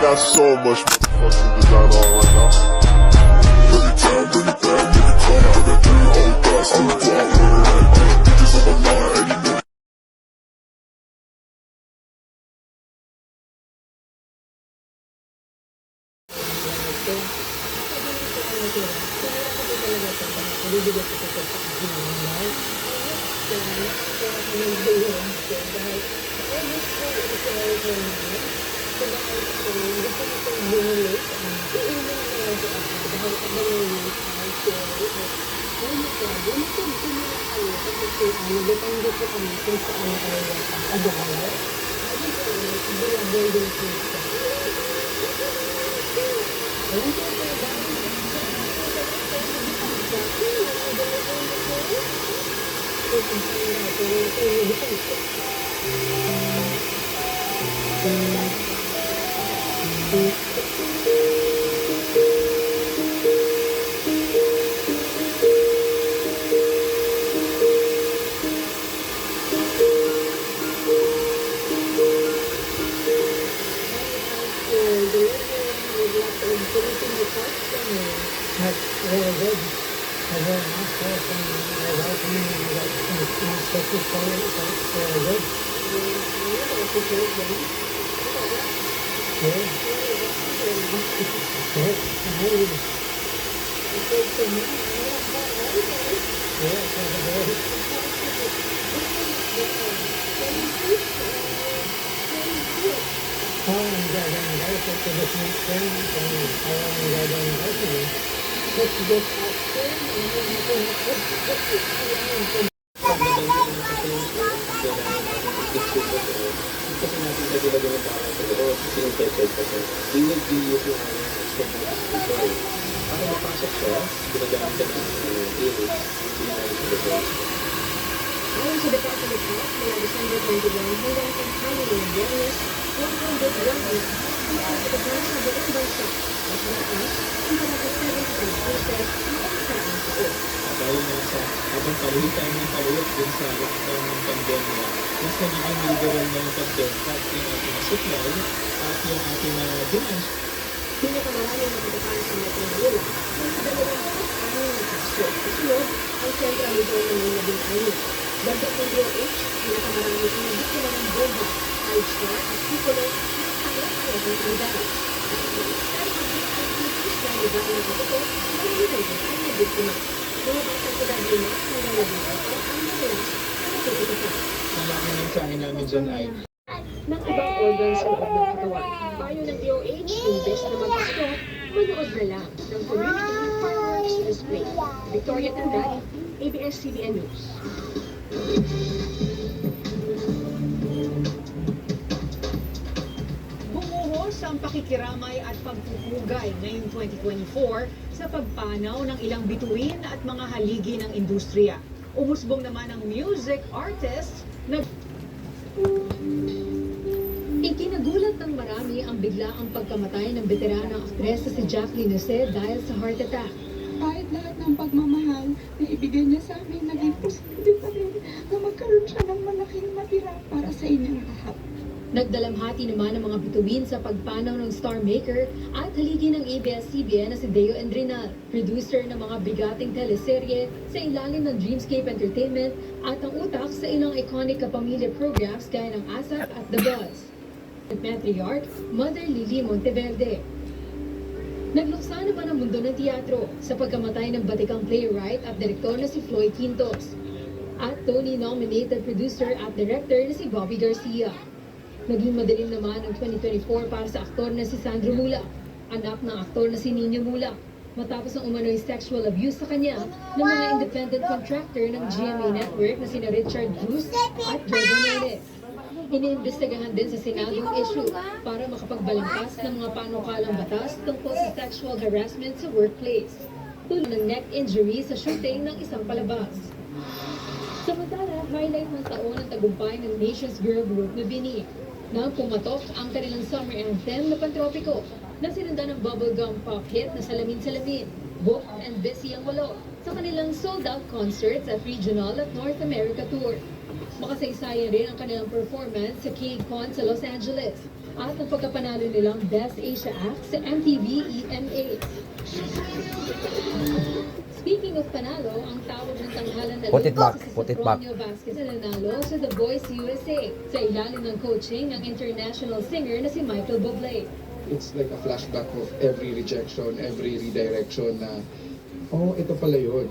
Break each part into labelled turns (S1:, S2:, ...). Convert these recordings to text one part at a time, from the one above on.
S1: got so much fucking design on right now. Every time, bring it back, make it come out. I got 3 old thoughts, I'm the block, bitches on my line, and you know.
S2: Depende po kami kung saan ay agahan. Building po siya. Ayun po po, ayon sa Department of Health, mula December 21 hanggang sa hanggang Biyernes, 101 is nakapagpapagpapagpapag sa buong bansa at mataas ang parang 75% ng nakaraan taon.
S3: Dahil nga sa habang paluhit tayo ng paluhit din sa lockdown ng pandemya, mas nagiging liberal na yung pagbenta at yung ating supply at yung ating demand.
S2: Pinakamarami na pagkakaan sa Metro Manila ay sa 2 kaso. Kasunod, ang Central Luzon na may 16. Dagdag ng DOH, pinakamarami ang nabiktima ng bomba, 5-star at piccolo at panglakas ng kandidato. Dahil ang activities na nabigay ng kapito, marami ang nabiktima. Mga batang edad 5 hanggang 14 ang madalas na natutupad.
S3: Ang laki ng mensahe namin dyan ay
S2: Ng ibang organ sa loob ng katawan. Payo ng DOH, imbes na mag-gusto, manood na lang ng Community Fireworks Display. Victoria Tanday, ABS-CBN News.
S4: Bumuhos ang pakikiramay at pagpupugay ngayong 2024 sa pagpanaw ng ilang bituin at mga haligi ng industriya. Umusbong naman ang music artists na
S5: Ikinagulat ng marami ang biglaang pagkamatay ng veteranang aktres na si Jacqueline Jose dahil sa heart attack.
S6: Kahit lahat ng pagmamahal na ibigay niya sa amin, naging posible pa rin na magkaroon siya ng malaking matira para sa inyong lahat.
S5: Nagdalamhati naman ang mga bituin sa pagpanaw ng star maker at haligi ng ABS-CBN na si Deo Endrinal, producer ng mga bigating teleserye sa ilalim ng Dreamscape Entertainment at ang utak sa ilang iconic kapamilya programs gaya ng ASAP at The Buzz. Matriarch, Mother Lily Monteverde. Nagluksa naman ang mundo ng teatro sa pagkamatay ng batikang playwright at direktor na si Floyd Quintos at Tony-nominated producer at director na si Bobby Garcia. Naging madilim naman ang 2024 para sa aktor na si Sandro Mulak, anak ng aktor na si Nino Mulak, matapos ang umano'y sexual abuse sa kanya ng mga independent contractor ng GMA Network na sina Richard Cruz at Jordan Mendes. Iniimbestigahan din sa Senado ang issue para makapagbalangkas ng mga panukalang batas tungkol sa sexual harassment sa workplace, tulad ng neck injury sa shooting ng isang palabas. Samantala, highlight ng taon ang tagumpay ng Nations Girl Group na Bini, na pumatok ang kanilang summer anthem na Pantropiko, na sinundan ng bubblegum pop hit na Salamin Salamin, booked and busy ang walo sa kanilang sold-out concerts at regional at North America tour. Makasaysayan rin ang kanilang performance sa KCON sa Los Angeles at ang pagkapanalo nilang Best Asia Act sa MTV EMA. Speaking of panalo, ang tawag ng tanghalan na
S7: Put it back,
S5: si
S7: put it back.
S5: Sopronio Vasquez na nanalo sa The Voice USA sa ilalim ng coaching ng international singer na si Michael Bublé.
S8: It's like a flashback of every rejection, every redirection na, oh, ito pala yun.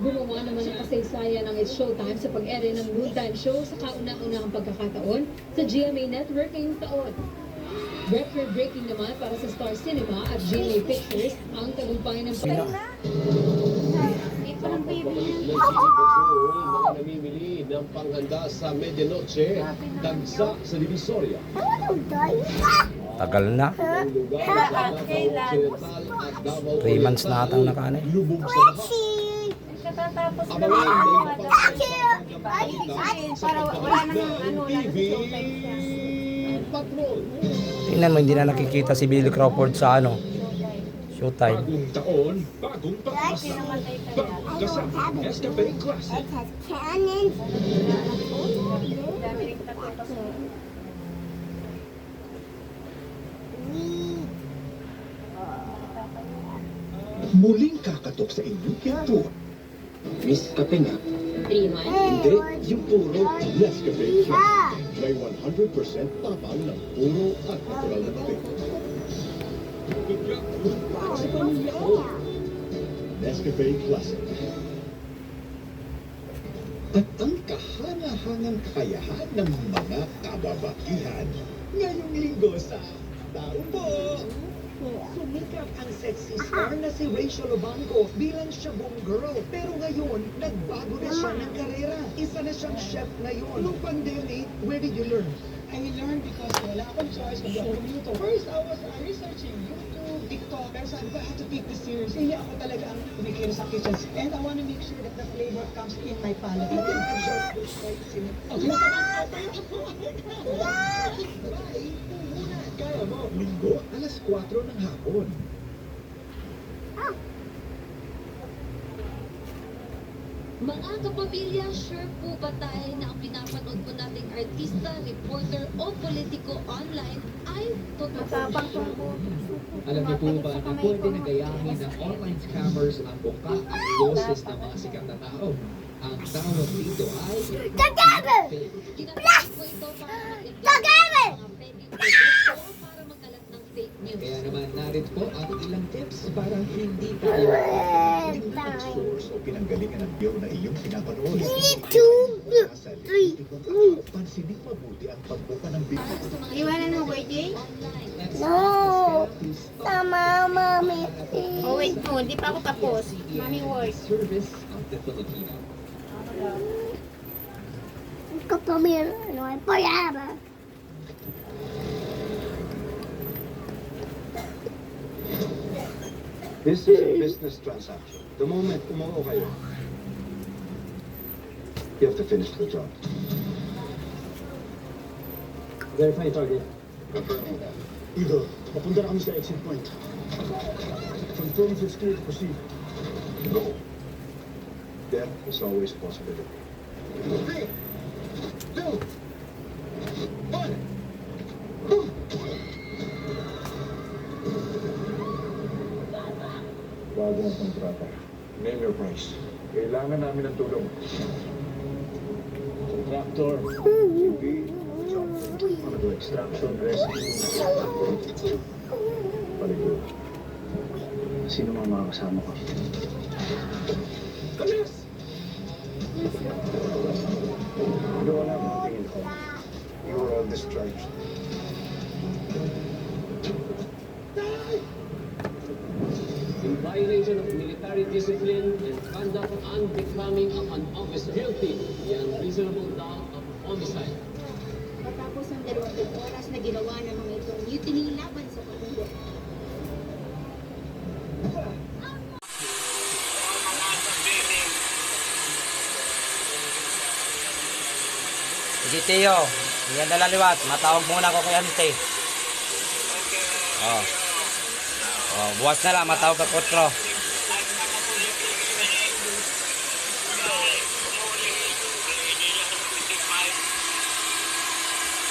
S5: Gumawa naman ng kasaysayan ng It's Showtime sa pag-ere ng noontime show sa kauna-unahang pagkakataon sa GMA Network ngayong taon. Record-breaking naman para sa Star Cinema at GMA Pictures ang tagumpay ng
S9: Mga namimili ng panghanda sa medianoche, dagsa sa Divisoria.
S7: Tagal na.
S9: Ang lugar sa Davao Occidental at Davao
S7: 3 months na atang nakanay.
S9: lubog sa baha. Abangan ang
S2: Para wala nang ano, wala
S9: TV Patrol.
S7: Tingnan mo, hindi na nakikita si Billy Crawford sa Showtime.
S9: Bagong taon, bagong pag-asa. Bagong kasama, Escapade Classic.
S10: Muling kakatok sa inyong pinto. Miss Kape nga.
S5: 3 months.
S10: Hindi, yung puro Nescafe Classic. May 100% tapang ng puro at natural na kape. Para sa pamilya ko. Nescafe Classic. At ang kahanga-hangang kakayahan ng mga kababaihan ngayong linggo sa Tao Po!
S11: Sumikat ang sexy star na si Rachel Obanco bilang Shaboom Girl. Pero ngayon, nagbago na siya ng karera. Isa na siyang chef ngayon. Nung pandemic, where did you learn?
S12: I learned because wala akong choice mag computer. First, I was researching YouTube, TikTok, pero sabi ko, I have to take this serious. Hindi ako talaga ang kumikilo sa kitchen. And I want to make sure that the flavor comes in my palate.
S11: You can adjust this spicy.
S10: Kaya mo, linggo, alas 4 ng hapon.
S13: Mga kapamilya, sure po ba tayo na ang pinapanood po nating artista, reporter o politiko online ay totoo?
S3: Alam niyo po ba na pwede na gayahin ng online scammers ang buka at boses ng mga sikat na tao? Ang tawag dito ay
S13: Ginagamit po ito para mag-endorse mga pwedeng produkto o para magkalat ng fake news.
S3: Kaya naman narito po ang ilang tips para hindi tayo
S10: Source o pinanggalingan ng video na iyong pinapanood. Pansinin mabuti ang pagbuka ng video.
S2: Iwanan mo, YJ?
S13: No!
S2: Tama, mami. Oh, wait mo. Hindi pa ako tapos. Mami, work.
S3: Service of the Filipino.
S2: Kapamilya, ano ay payaba.
S10: This is a business transaction. The moment umuo kayo, you have to finish the job.
S9: Verify target.
S10: Eagle, papunta na kami sa exit point. Confirm if it's clear to proceed. No. There is always a possibility. 3, 2, 1. Bago ang kontrata. Name your price. Kailangan namin ng tulong. Contractor. Hindi. Ano extraction, rescue. Paligod. Sino mga kasama ko? Kalis! Hindi wala akong tingin ko. You were all discharged.
S9: In violation of military discipline and conduct unbecoming of an officer guilty beyond reasonable doubt of homicide.
S2: Matapos ng 20 oras na ginawa ng mga itong mutiny laban sa pamilya.
S7: Sige, Teo. Yan na laliwat. Matawag muna ko kay Ante. Oh. Oh, buwas na lang. Matawag ka 4.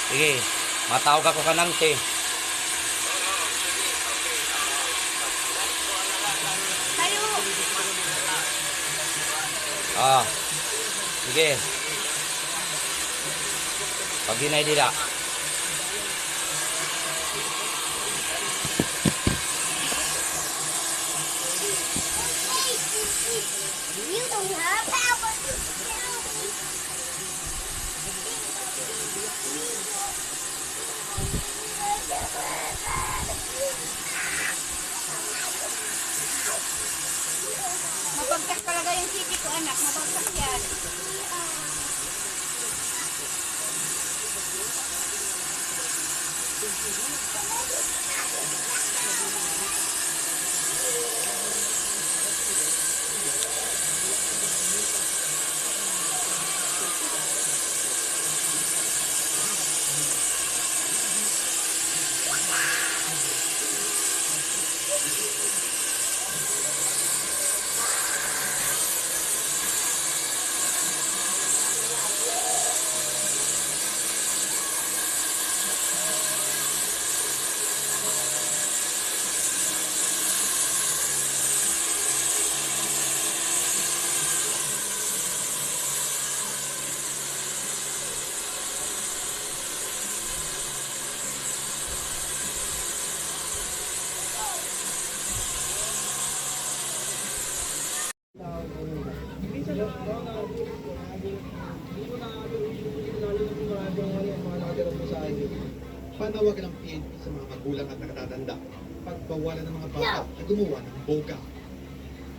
S7: Sige, matawag ako kanang te.
S13: Tayo!
S7: Ah, sige. Pag ginay dila.
S13: You don't have power to kill me! Mabagsak talaga yung TV ko, anak. Mabagsak yan.
S10: Panawagan ng PNP sa mga magulang at nakatatanda, pagbawalan ng mga bata na gumawa ng boga.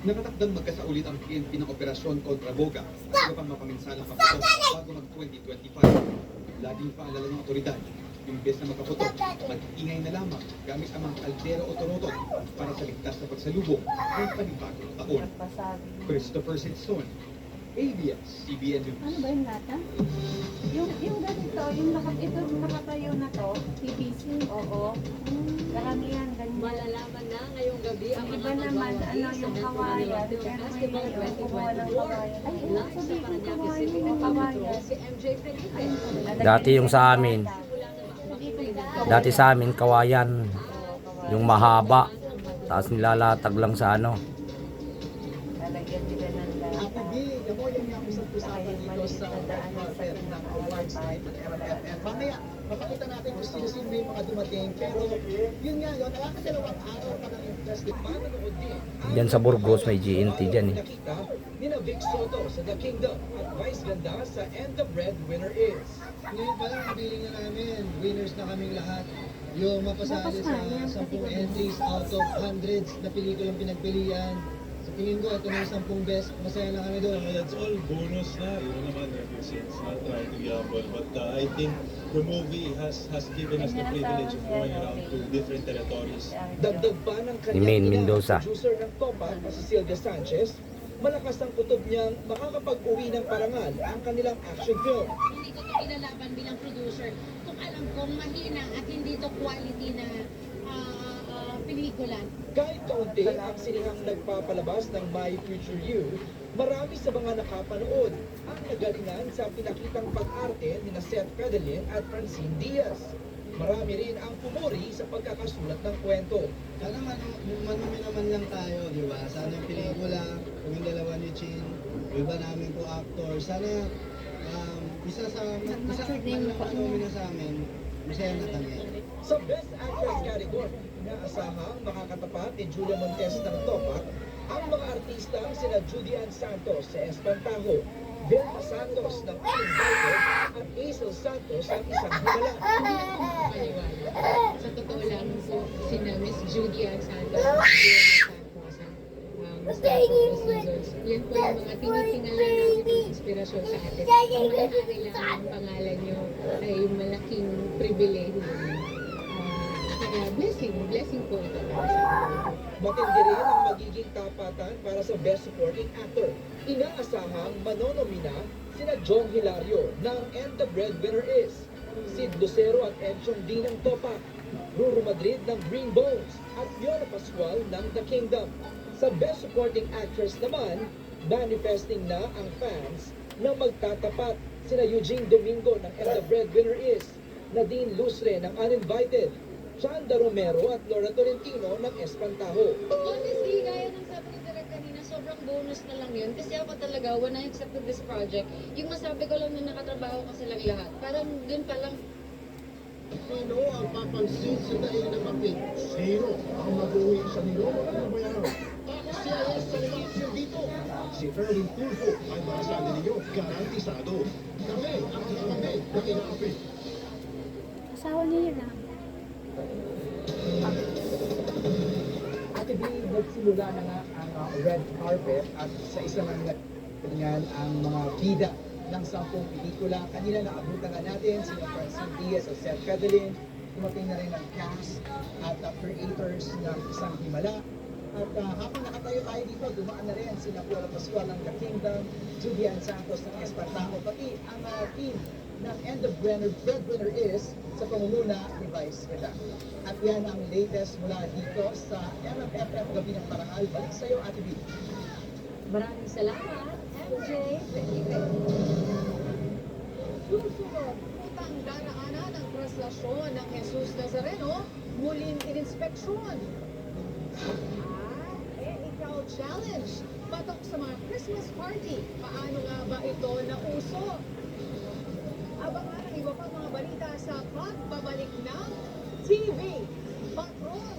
S10: Nakatakdang magkasaulit ang PNP ng operasyon kontra boga bago pang mapaminsalang kaputok bago mag-2025. Laging paalala ng otoridad, imbes na magkaputok, mag-ingay na lamang gamit ang mga kaldero o torotot para sa ligtas na pagsalubong ng panibagong taon. Christopher Sitson, ABS-CBN News.
S6: Ano ba yung lata? Yung ganito, ito nakatayo na to, PVC, oo. Karamihan, ganyan.
S5: Malalaman na ngayong gabi ang
S6: Yung
S5: mga
S6: iba naman,
S5: kagawad
S6: yung kawayan, pero
S5: Basketball
S6: ngayon, kumuha ng
S5: 2024.
S6: kawayan. Ay,
S5: Live sa
S6: sabihin ko
S5: Paranaque
S6: kawayan,
S5: City
S6: yung kawayan.
S5: si MJ Felipe.
S7: Dati yung sa amin. Dati sa amin, kawayan. Yung mahaba. Tapos nilalatag lang sa ano.
S6: Lalagyan nila ng lata.
S11: Ako yung usap-usapan dito sa Fair ng awards night ng MFM. Mamaya, mapakita natin kung sino-sino yung mga dumating. Pero yun nga yun, nakakadalawang araw pa ng interested. Manonood din.
S7: Diyan sa Burgos may GNT dyan eh.
S11: Nakita ni na Vic Soto sa The Kingdom at Vice Ganda sa And the Breadwinner Is.
S10: Ngayon pa lang, feeling na namin, winners na kaming lahat. Yung mapasali sa 10 entries out of hundreds na pelikulang pinagpilian. Sa tingin ko, ito na yung 10 best. Masaya na kami doon.
S3: That's all bonus na. Yun naman, it's not trying to be humble. But I think the movie has given us the privilege of going around to different territories.
S11: Dagdag pa ng
S7: Ni Maine
S11: kanyang
S7: Mendoza.
S11: producer ng Topa na si Sylvia Sanchez, malakas ang kutob niyang makakapag-uwi ng parangal ang kanilang action film.
S14: Hindi ko ito ilalaban bilang producer kung alam kong mahina at hindi to quality na pelikula.
S11: Kahit kaunti ang sinihang nagpapalabas ng My Future You, marami sa mga nakapanood ang nagalingan sa pinakitang pag-arte ni Seth Fedelin at Francine Diaz. Marami rin ang pumuri sa pagkakasulat ng kwento.
S10: Sana manumi naman lang tayo, di ba? Sana yung pelikula, kung yung dalawa ni Chin, yung iba namin po actor, sana isa manumi na sa amin, masaya na kami.
S11: Sa Best Actress category, inaasahang makakatapat ni Julia Montes ng Topak ang mga artistang sina Judy Ann Santos sa Espantajo, Vilma Santos ng Aling Bible at Hazel Santos ng Isang Himala.
S14: Sa totoo lang po, sina Miss Judy Ann Santos, yan po yung mga tinitingalan namin ng inspirasyon sa atin. Ang mahari lang ang pangalan nyo ay malaking pribilehyo. Kaya blessing po ito.
S11: Matindi rin ang magiging tapatan para sa Best Supporting Actor. Inaasahang manonomina sina Jong Hilario ng And the Breadwinner Is, Sid Lucero at Enchong D ng Topak, Ruru Madrid ng Green Bones at Fiona Pascual ng The Kingdom. Sa Best Supporting Actress naman, manifesting na ang fans na magtatapat sina Eugene Domingo ng And the Breadwinner Is, Nadine Lustre ng Uninvited, Chanda Romero at Laura Tolentino ng Espantaho.
S13: Honestly, gaya ng sabi ni Direk kanina, sobrang bonus na lang yun. Kasi ako talaga, when I accepted this project, yung masabi ko lang na nakatrabaho ko silang lahat. Parang dun pa lang,
S10: Sino ang papansin sa daig ng kapit? Sino ang mag-uwi sa nilo? Ano ba yan? CIS sa election dito. Si Erwin Tulfo ay masasabi ninyo garantisado. Kami ang kami na kinakapit.
S6: Asawa niya yun ah.
S11: Ate B, nagsimula na nga ang red carpet at sa isa ng ganyan ang mga bida ng 10 pelikula. Kanina naabutan nga natin sina Francine Diaz at Seth Fedelin. Dumating na rin ang cast at creators ng Isang Himala. At habang nakatayo tayo dito, dumaan na rin sina Flora Pascual ng The Kingdom, Julian Santos ng Espantaho, pati ang team ng End of Breadwinner is sa pangunguna ni Vice Ganda. At yan ang latest mula dito sa MMFF Gabi ng Parangal. Balik sa'yo, Ate B.
S5: Maraming salamat, MJ.
S4: Susunod, utang daraanan ang proslasyon ng Jesus Nazareno, muling ininspeksyon. Ikaw challenge. Patok sa mga Christmas party. Paano nga ba ito nauso? Abangan ang iba pang mga balita sa pagbabalik ng TV Patrol.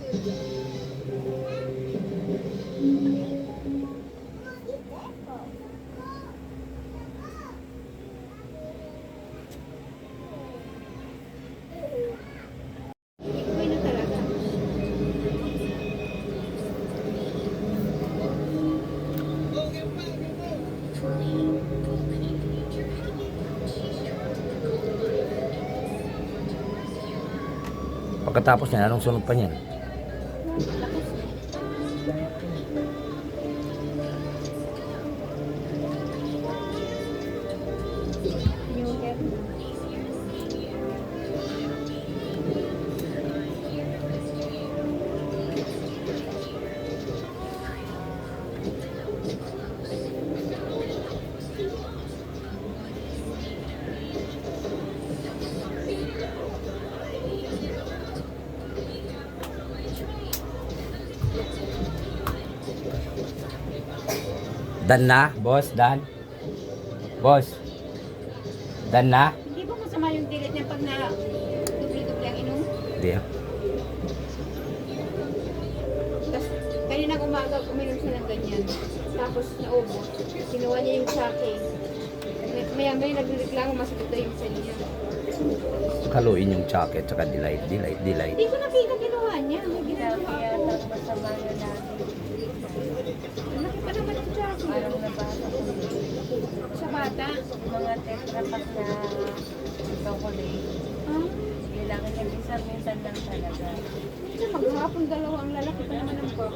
S6: Ikaw na talaga.
S7: Pagkatapos niyan, anong sunod pa niyan?
S6: New hair.
S7: Dan na? Boss, Dan? Boss? Dan na?
S6: Hindi ba masama yung dilit niya pag na dubli-dubli ang inom?
S7: Hindi ah.
S6: Tapos, kanina umaga, uminom siya ng ganyan. Tapos, naubos. Kinuha niya yung sake. Maya-maya nagreklamo, masakit daw yung cell niya.
S7: Haluin yung jacket tsaka delight.
S6: Hindi ko nakita kinuha niya. May ginagawa ako.
S14: Masama na natin.
S6: Laki pa naman ang jacket.
S14: Parang nabasa ko.
S6: Sa bata.
S14: Mga tetrapack na chocolate.
S6: Ah,
S14: Kailangan nag-isang-minsan lang talaga.
S6: kasi maghapon dalawa ang lalaki pa naman ang box.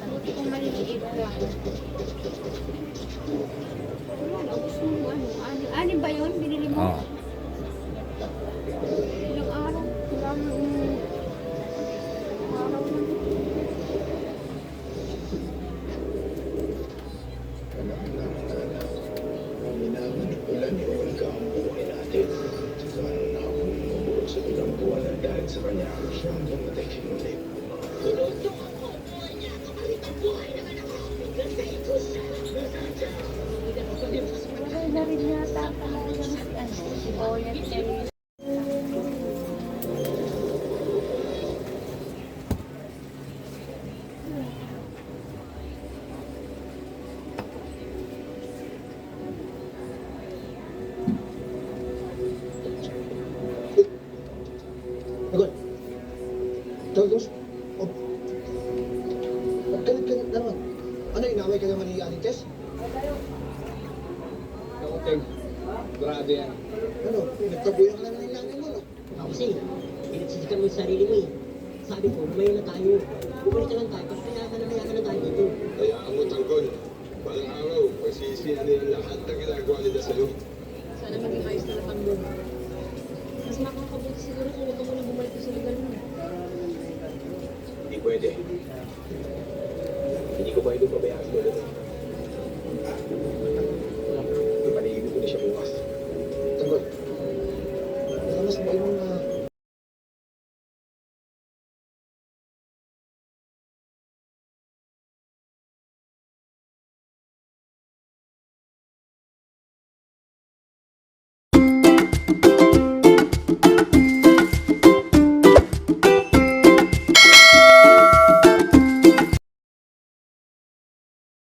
S6: Buti kong maliliit lang. Wala, naubos mo ano. Anim ba yun? Binili mo?
S7: Oo.
S6: Ilang araw? Wala na araw na.
S1: Ulan ni Olga ang buhay natin. Siguro na ako lumulog sa ilang buwan at dahil sa kanya siya ang bumatay kinulit. Tinutong ang buhay niya kapalit ang buhay ng anak ko. Nagkahito sa
S14: Wala na rin yata talaga si Boyet kay
S10: Agad. Tagos. Oh. Galit-galit na naman. Ano, inaway ka naman ni Aling Tess?
S9: Ako, Teng. Grabe yan.
S10: Ano, nagkabuyan ka naman ng nanay mo, no?
S12: Ako kasi, pinagsisikan mo yung sarili mo eh. Sabi ko, lumaya na tayo. Bumalik ka lang tayo, kasi kaya ka na tayo dito.
S1: Kaya ako tanggol. Balang araw, pagsisiyan nila lahat ng ginagawa nila sa'yo.
S13: sana maging ayos na lang ang loob. Mas makakabuti siguro kung huwag ka muna bumalik sa lugar mo.
S1: Hindi pwede.